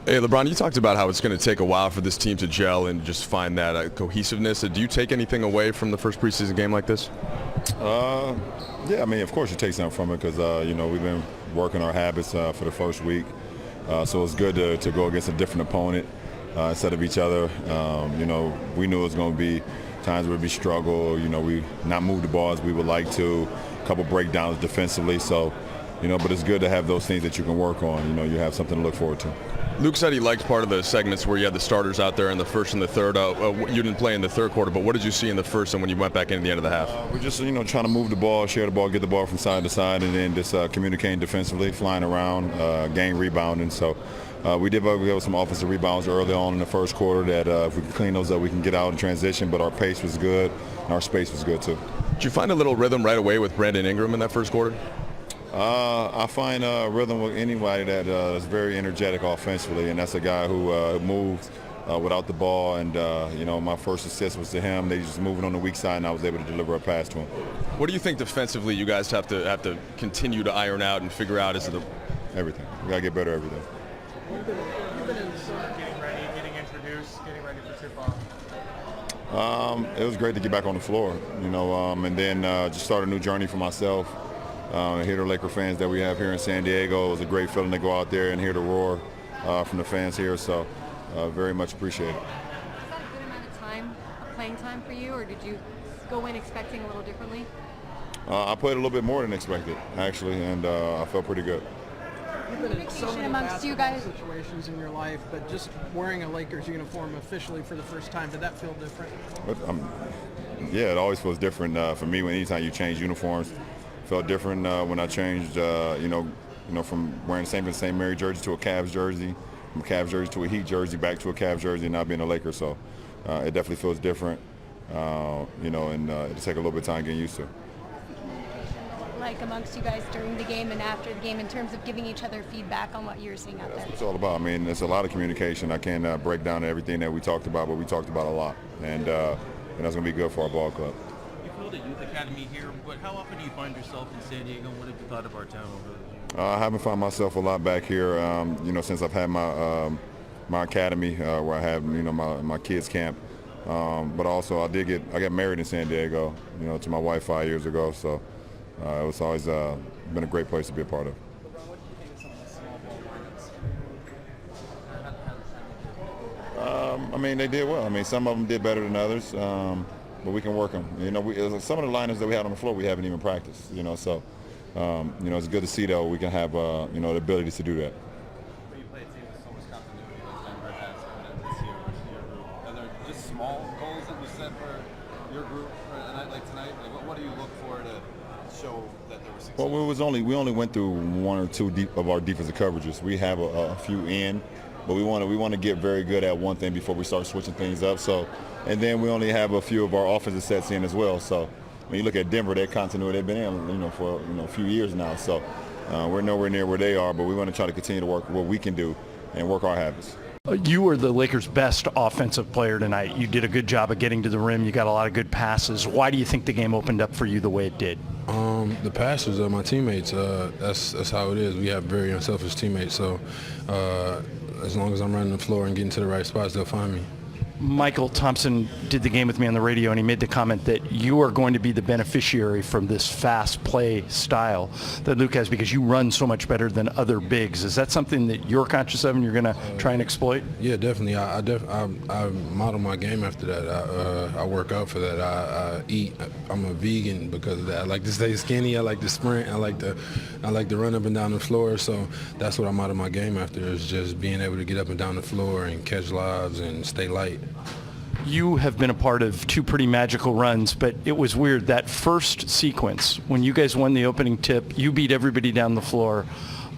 Hey, LeBron, you talked about how it's going to take a while for this team to gel and just find that cohesiveness. Do you take anything away from the first preseason game like this? Uh, yeah, I mean, of course you take something from it because, we've been working our habits for the first week. So it's good to go against a different opponent instead of each other. We knew it was going to be times where we struggle, we not move the ball as we would like to, a couple breakdowns defensively. So, but it's good to have those things that you can work on. You have something to look forward to. Luke said he liked part of the segments where you had the starters out there in the first and the third. You didn't play in the third quarter, but what did you see in the first and when you went back in at the end of the half? We're just, trying to move the ball, share the ball, get the ball from side to side, and then just communicating defensively, flying around, gain rebounding. So we did give some offensive rebounds early on in the first quarter that if we can clean those up, we can get out and transition, but our pace was good, and our space was good too. Did you find a little rhythm right away with Brandon Ingram in that first quarter? I find rhythm with anybody that is very energetic offensively, and that's a guy who moves without the ball. And my first assist was to him. They just moving on the weak side, and I was able to deliver a pass to him. What do you think defensively you guys have to continue to iron out and figure out? Everything? We gotta get better every day. You've been in the zone, getting ready, getting introduced, getting ready for tip-off. It was great to get back on the floor, and then just start a new journey for myself. Hear the Laker fans that we have here in San Diego. It was a great feeling to go out there and hear the roar from the fans here, so very much appreciated. Was that a good amount of time, playing time for you, or did you go in expecting a little differently? I played a little bit more than expected, actually, and I felt pretty good. You've been in so many amongst you guys. situations in your life, but just wearing a Lakers uniform officially for the first time, did that feel different? But, yeah, it always feels different for me when anytime you change uniforms. Felt different when I changed, from wearing the same Mary jersey to a Cavs jersey, from a Cavs jersey to a Heat jersey, back to a Cavs jersey, and now being a Laker. So it definitely feels different, and it'll take a little bit of time getting used to. Like amongst you guys during the game and after the game in terms of giving each other feedback on what you're seeing out there? That's what it's all about. I mean, there's a lot of communication. I can't break down everything that we talked about, but we talked about a lot, and that's going to be good for our ball club. You feel the youth academy here, but how often do you find yourself in San Diego? What have you thought of our town over the years? I haven't found myself a lot back here, since I've had my academy where I have, my kids camp. But also I got married in San Diego, to my wife 5 years ago. So it was always been a great place to be a part of. LeBron, what do you think of some of the small ball lineups? I mean, they did well. I mean, some of them did better than others, but we can work them. Some of the lineups that we had on the floor, we haven't even practiced. So it's good to see though we can have the ability to do that. But you play a team with so much continuity like Denver has coming in this year versus your group. Are there just small goals that you set for your group for a night like tonight? Like, what do you look for to show that there was success? Well, we only went through one or two of our defensive coverages. We have a few in, but we want to get very good at one thing before we start switching things up. So, and then we only have a few of our offensive sets in as well. So, when you look at Denver, their continuity, they've been in, for a few years now. So, we're nowhere near where they are, but we want to try to continue to work what we can do and work our habits. You were the Lakers' best offensive player tonight. You did a good job of getting to the rim. You got a lot of good passes. Why do you think the game opened up for you the way it did? The passes are my teammates. That's how it is. We have very unselfish teammates. So as long as I'm running the floor and getting to the right spots, they'll find me. Michael Thompson did the game with me on the radio, and he made the comment that you are going to be the beneficiary from this fast play style that Luke has because you run so much better than other bigs. Is that something that you're conscious of and you're going to try and exploit? Yeah, definitely. I model my game after that. I work out for that. I eat. I'm a vegan because of that. I like to stay skinny. I like to sprint. I like to run up and down the floor. So that's what I model my game after, is just being able to get up and down the floor and catch lobs and stay light. You have been a part of two pretty magical runs, but it was weird. That first sequence, when you guys won the opening tip, you beat everybody down the floor.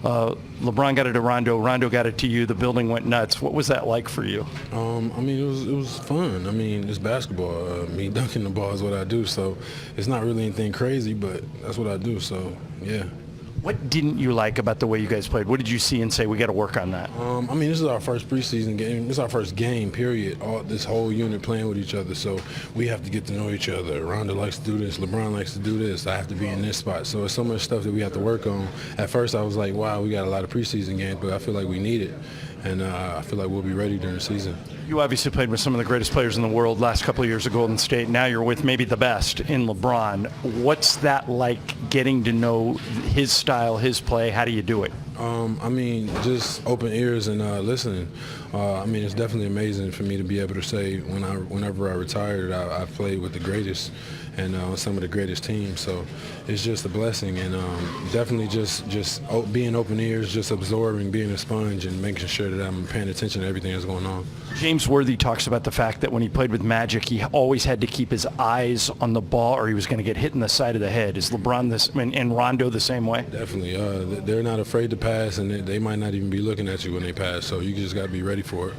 LeBron got it to Rondo. Rondo got it to you. The building went nuts. What was that like for you? I mean, it was fun. I mean, it's basketball. Me dunking the ball is what I do, so it's not really anything crazy, but that's what I do, so yeah. What didn't you like about the way you guys played? What did you see and say, we got to work on that? I mean, this is our first preseason game. This is our first game, period. This whole unit playing with each other, so we have to get to know each other. Rondo likes to do this. LeBron likes to do this. I have to be in this spot. So it's so much stuff that we have to work on. At first, I was like, wow, we got a lot of preseason games, but I feel like we need it. And I feel like we'll be ready during the season. You obviously played with some of the greatest players in the world last couple of years at Golden State. Now you're with maybe the best in LeBron. What's that like, getting to know his style, his play? How do you do it? I mean, just open ears and listening. I mean, it's definitely amazing for me to be able to say whenever I retired, I played with the greatest and some of the greatest teams. So it's just a blessing, and definitely just being open ears, just absorbing, being a sponge, and making sure that I'm paying attention to everything that's going on. James Worthy talks about the fact that when he played with Magic, he always had to keep his eyes on the ball or he was going to get hit in the side of the head. Is LeBron and Rondo the same way? Definitely. They're not afraid to pass, and they might not even be looking at you when they pass, so you just got to be ready for it.